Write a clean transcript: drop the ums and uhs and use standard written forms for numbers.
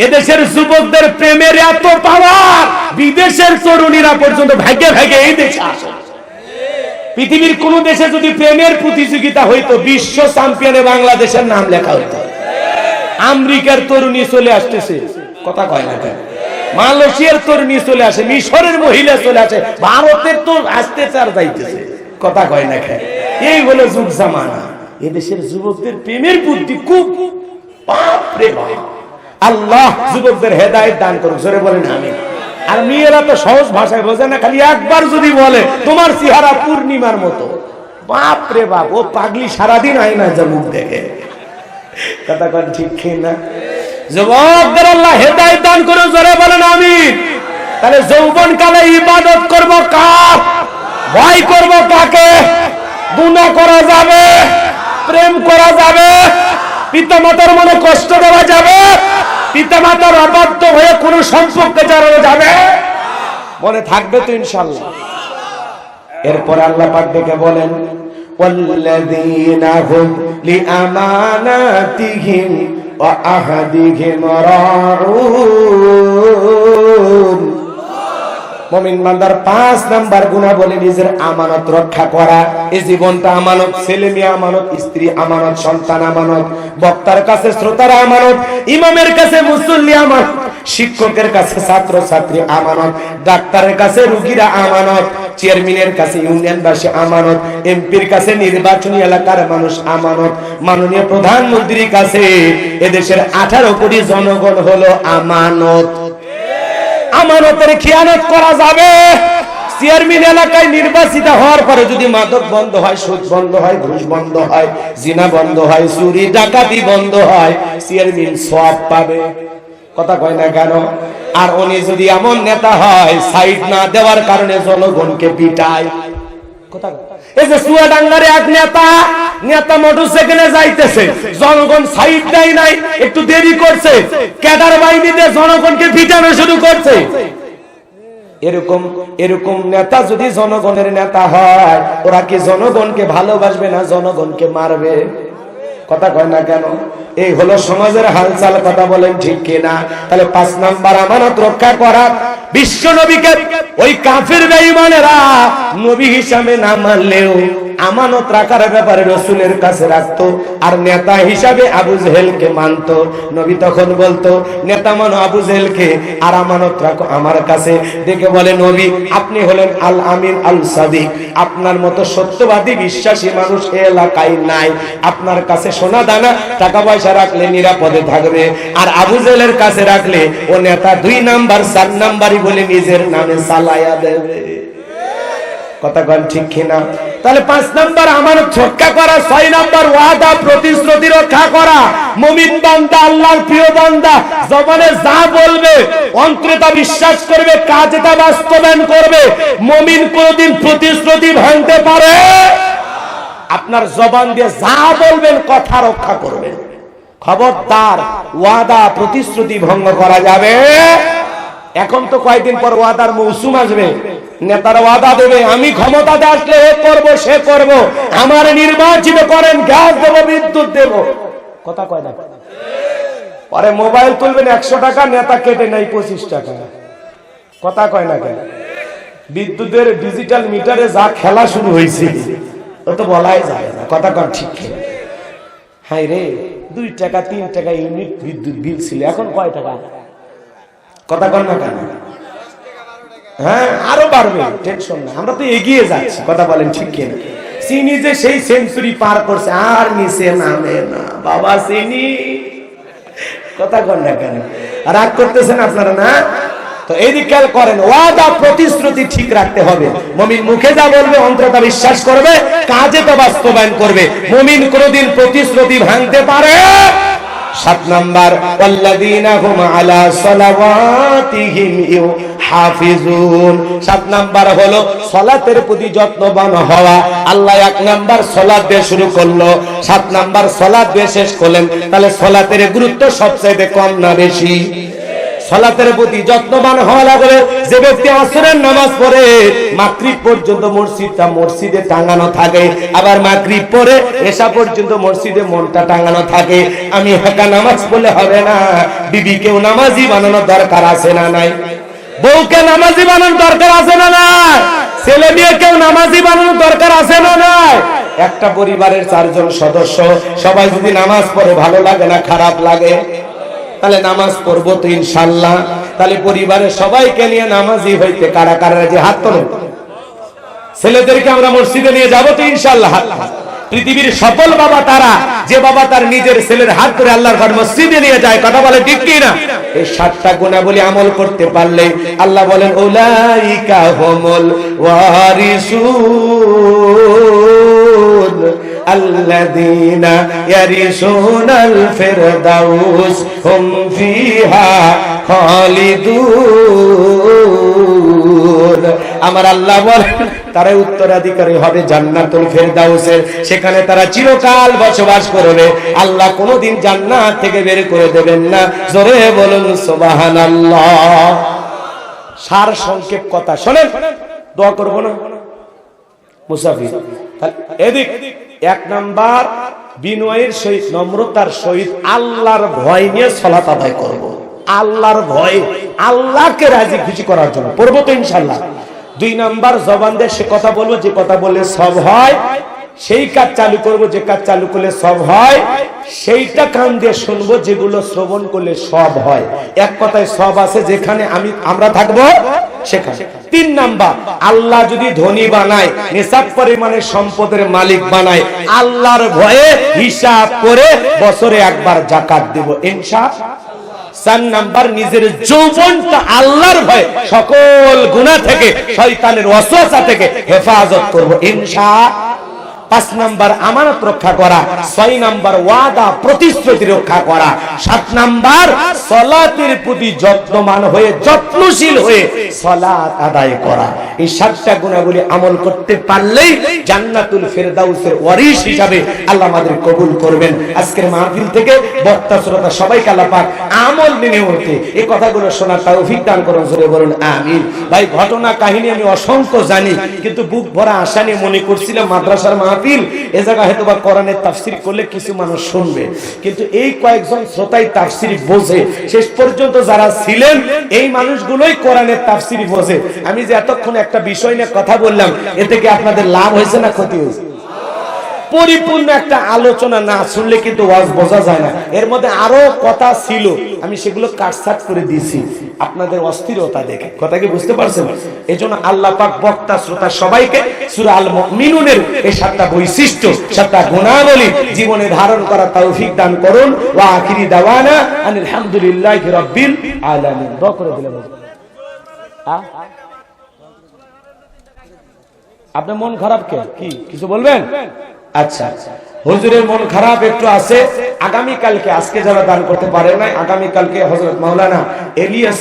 এদেশের যুবকদের প্রেমের এত পাওয়ার, বিদেশের তরুণীরা পর্যন্ত ভাগে ভাগে এই দেশে আসে। পৃথিবীর কোন দেশে যদি প্রেমের প্রতিযোগিতা হইতো, বিশ্ব চ্যাম্পিয়নে বাংলাদেশের নাম লেখা হইতো। আমেরিকার তরুণী চলে আসতেছে, কথা কয় না কেন? মালয়েশিয়ার তরুণী চলে আসে, মিশরের মহিলা চলে আসে, ভারতের তো আসতেছে আর যাইতেছে, কথা কয় না কেন? এই হলো যুগ জামানা। এদেশের যুবকদের প্রেমের বুদ্ধি খুব, বাপ রে বাপ। আল্লাহ যুবকদের হেদায়েত দান করুক, জোরে বলেন আমিন। আর মেয়েরা তো সহজ ভাষায় বোঝে না, খালি একবার যদি বলে তোমার চেহারা পূর্ণিমার মতো, বাপ রে বাপ, ও পাগলি সারাদিন আয়না যা মুখ দেখে, কথা কন ঠিক না? যুবকদের আল্লাহ হেদায়েত দান করুক, জোরে বলেন আমিন। তাহলে যৌবন কালে ইবাদত করব কার? ভয় করব কাকে? গুনাহ করা যাবে, প্রেম করা যাবে, পিতামাতার মনে কষ্ট দেওয়া যাবে, পিতামাতার অবাধ্য হয়ে কোন সম্পর্কে জড়ানো যাবে? মনে থাকবে তো ইনশাআল্লাহ। এরপর আল্লাহ পাক ডেকে বলেন, ওয়াল্লাযীনা হুম লিআমানাতিহিম ওয়া আহদিহিম রাউন। মুমিন বান্দার 5 নাম্বার গুনাহ বলে নিজের আমানত রক্ষা করা। এই জীবনটা আমানত, ছেলে মেয়ে আমানত, স্ত্রী আমানত, সন্তান আমানত, বক্তার কাছে শ্রোতারা আমানত, ইমামের কাছে মুসল্লি আমানত, শিক্ষকের কাছে ছাত্র ছাত্রী আমানত, ডাক্তারের কাছে রোগীরা আমানত, চেয়ারম্যানের কাছে ইউনিয়নবাসী আমানত, এমপির কাছে নির্বাচনী এলাকার মানুষ আমানত, মাননীয় প্রধানমন্ত্রীর কাছে এদেশের 18 কোটি জনগণ হলো আমানত। আমানতের খেয়ানত করা যাবে। চেয়ারম্যান এলাকায় নির্বাচিত হওয়ার পরে যদি মাদক বন্ধ হয়, সুদ বন্ধ হয়, ঘুষ বন্ধ হয়, জিনা বন্ধ হয়, চুরি ডাকাতি বন্ধ হয়, চেয়ারম্যান সওয়াব পাবে, কথা কয় না কেন? আর উনি যদি এমন নেতা হয় সাইড না দেওয়ার কারণে জনগণকে পিটায়, কথা কয়। এই যে চুয়াডাঙ্গারে এক নেতা মোটরসাইকেলে যাইতেছে, জনগণ সাইড দেয় নাই, একটু দেরি করছে, ক্যাডার বাহিনী দিয়ে জনগণকে পিটানো শুরু করছে। এরকম নেতা যদি জনগণের নেতা হয়, ওরা কি জনগণকে ভালোবাসবে না জনগণকে মারবে? কথা কয় না কেন? এই হলো সমাজের হালচাল, কথা বলেন ঠিক কিনা? তাহলে 5 নাম্বার আমানত রক্ষা করা। বিশ্ব নবীকে ওই কাফির বেঈমানেরা নবী হিসাবে না মানলেও আমানত রাখার ব্যাপারে রাসূলের কাছে রাখতো, আর নেতা হিসাবে আবু জেহেলকে মানতো। নবী তখন বলতো, নেতা মানো আবু জেহেলকে, আর আমানত রাখো আমার কাছে। দেখে বলে, নবী আপনি হলেন আল আমিন আল সাদিক, আপনার মতো সত্যবাদী বিশ্বাসী মানুষ এই এলাকায় নাই। আপনার কাছে সোনা দানা টাকা পয়সা রাখলে নিরাপদে থাকবে, আর আবু জেহেলের কাছে রাখলে ও নেতা 2 নাম্বার 4 নাম্বারই বলে নিজের নামে চালায়া দেবে, কথা কন ঠিক কিনা? তাহলে 5 নাম্বার আমানত রক্ষা করা, 6 নাম্বার ওয়াদা প্রতিশ্রুতি রক্ষা করা। মুমিন বান্দা, আল্লাহর প্রিয় বান্দা, জবানে যা বলবে অন্তরে তা বিশ্বাস করবে, কাজে তা বাস্তবায়ন করবে। মুমিন কোনদিন প্রতিশ্রুতি ভাঙতে পারে? আপনার জবান দিয়ে যা বলবেন কথা রক্ষা করবেন। খবরদার ওয়াদা প্রতিশ্রুতি ভঙ্গ করা যাবে। এখন তো কয়েকদিন পর ওয়াদার মৌসুম আসবে, নেতারা ওয়াদা দেবে, আমি ক্ষমতাতে আসলে এ করব সে করব, আমার নির্বাচিত করেন, গ্যাস দেব, বিদ্যুৎ দেব, কথা কয় না? পরে মোবাইল তুলবেন 100 টাকা, নেতা কেটে নাই 25 টাকা, কথা কয় না কেন? বিদ্যুতের ডিজিটাল মিটারে যা খেলা শুরু হয়েছে ও তো বলাই যায় না, কথা কন ঠিক? হাই রে, 2 টাকা 3 টাকা ইউনিট বিদ্যুৎ বিল ছিল, এখন কয় টাকা, কথা কন না কেন? হ্যাঁ, আরো বাড়বে, টেনশন না, আমরা তো এগিয়ে যাচ্ছি, কথা বলেন ঠিক কিনা? চিনি যে সেই সেঞ্চুরি পার করছে, আর নিচে নামে না বাবা চিনি, কথা কন না কেন? রাগ করতেছেন আপনারা না? তো এই দিক খেয়াল করেন, ওয়াদা প্রতিশ্রুতি ঠিক রাখতে হবে। মুমিন মুখে যা বলবে অন্তরে তা বিশ্বাস করবে, কাজে তা বাস্তবায়ন করবে। মুমিন কোনদিন প্রতিশ্রুতি ভাঙতে পারে? 7 নাম্বার ওয়াল্লাযীনা হুম আলা সালাওয়াতিহিম ইউহাফিজুন। 7 নাম্বার হলো সালাতের প্রতি যত্নবান হওয়া। আল্লাহ 1 নাম্বার সালাত দিয়ে শুরু করলো, 7 নাম্বার সালাত দিয়ে শেষ করলেন। তাহলে সালাতের গুরুত্ব সবচেয়ে কম না বেশি? সালাতের প্রতি যত্নবান হওয়া লাগবে। যে ব্যক্তি আসরের নামাজ পড়ে মাগরিব পর্যন্ত মসজিদে টাঙানো থাকে, আবার মাগরিব পড়ে এশা পর্যন্ত মসজিদে মনটা টাঙানো থাকে, আমি একা নামাজ পড়লে হবে না, বিবিকেও নামাজি বানানোর দরকার আছে না নাই? বউকে নামাজি বানানোর দরকার আছে না নাই? ছেলে মেয়েকেও নামাজি বানানোর দরকার আছে না নাই? একটা পরিবারের 4 জন সদস্য সবাই যদি নামাজ পড়ে ভালো লাগে না খারাপ লাগে? তাহলে নামাজ পড়বো তো ইনশাআল্লাহ। তাহলে পরিবারের সবাইকে নিয়ে নামাজি হইতে কারা কারা যে হাত তোলেন। ছেলেদেরকে আমরা মসজিদে নিয়ে যাবো তো ইনশাআল্লাহ। পৃথিবীর সফল বাবা তারা যে বাবা তার নিজের ছেলের হাত ধরে আল্লাহর ঘর মসজিদে নিয়ে যায়, কথা বলে ঠিক কি না? এই 7টা গুণাবলী আমল করতে পারলে আল্লাহ বলেন উলাইকা হুমুল ওয়ারিসুন আল্লাযীনা ইয়ারিসুনাল ফিরদাউস হুম ফিহা খালিদুন। আমার আল্লাহ বলেন তারা উত্তরাধিকারী হবে জান্নাতুল ফেরদাউসের, সেখানে তারা চিরকাল বসবাস করবে। আল্লাহ কোনোদিন জান্নাত থেকে বের করে দেবেন না। জোরে বলুন সুবহানাল্লাহ। সার সংক্ষেপ কথা শোনেন, দোয়া করব না মুসাফির। এদিক 1 নাম্বার বিনয়ের সহিত নম্রতার সহিত আল্লাহর ভয় নিয়ে সালাত আদায় করব। আল্লাহর ভয়, আল্লাহকে রাজি খুশি করার জন্য পড়বো তো ইনশাআল্লাহ। 2 নাম্বার জবান দিয়ে সে কথা বলবো যে কথা বললে সব হয়, সেই কাজ চালু করব যে কাজ চালু করলে সব হয়, সেইটা কান দিয়ে শুনবো যেগুলো শ্রবণ করলে সব হয়। এক কথায় সব আছে যেখানে আমরা থাকবো সেখানে। 3 নাম্বার আল্লাহ যদি ধনী বানায়, নিসাব পরিমাণে সম্পদের মালিক বানায়, আল্লাহর ভয়ে হিসাব করে বছরে একবার যাকাত দেব ইনশাআল্লাহ। 4 নাম্বার নিজের যৌবনটা আল্লাহর ভয়ে সকল গুনাহ থেকে শয়তানের ওয়াসওয়াসা থেকে হেফাজত করব ইনশাআল্লাহ। 5 নাম্বার আমানত রক্ষা করা, 6 নাম্বার ওয়াদা প্রতিশ্রুতি রক্ষা করা, 7 নাম্বার সালাতের প্রতি যত্নবান হয়ে যত্নশীল হয়ে সালাত আদায় করা। এই 7টা গুণাবলী আমল করতে পারলেই জান্নাতুল ফেরদাউসের ওয়ারিস হিসাবে আল্লাহ আমাদের কবুল করবেন। আজকের মাহফিল থেকে বক্তা শ্রোতা সবাইকে আল্লাহ পাক আমল নিয়ে উঠতে এই কথাগুলো শোনার তৌফিক দান করুন। জোরে বলুন আমিন। ভাই ঘটনা কাহিনী আমি অসংখ্য জানি, কিন্তু বুক ভরা আশা নিয়ে মনে করছিলাম মাদ্রাসার মাহফিল এ জায়গা হয়তো বা কোরআনের তাফসীর করলে কিছু মানুষ শুনবে, কিন্তু এই কয়েকজন শ্রোতাই তাফসীর বোঝে। শেষ পর্যন্ত যারা ছিলেন এই মানুষগুলোই কোরআনের তাফসীর বোঝে। আমি যে এতক্ষণ একটা বিষয় নিয়ে কথা বললাম, এতে কি আপনাদের লাভ হয়েছে না ক্ষতি হয়েছে? পরিপূর্ণ একটা আলোচনা না শুনলে কিন্তু ওয়াজ বোঝা যায় না। এর মধ্যে আরো কথা ছিল, আমি সেগুলো কাটছাট করে দিয়েছি আপনাদের অস্থিরতা দেখে। কথা কি বুঝতে পারছেন? এজন্য আল্লাহ পাক বক্তা শ্রোতা সবাইকে সূরা আল মুমিনুনের এই 7টা বৈশিষ্ট্য 7টা গুণাবলী জীবনে ধারণ করার তৌফিক দান করুন। ওয়া আখিরি দাওয়ানা আনিল হামদুলিল্লাহি রাব্বিল আলামিন। দোয়া করে দিলেন। আপনার মন খারাপ কেন? কি কিছু বলবেন? আচ্ছা, হুজুরের মন খারাপ একটু আছে। আগামী কালকে, আজকে যারা দান করতে পারে না, আগামী কালকে হযরত মাওলানা এলিয়াস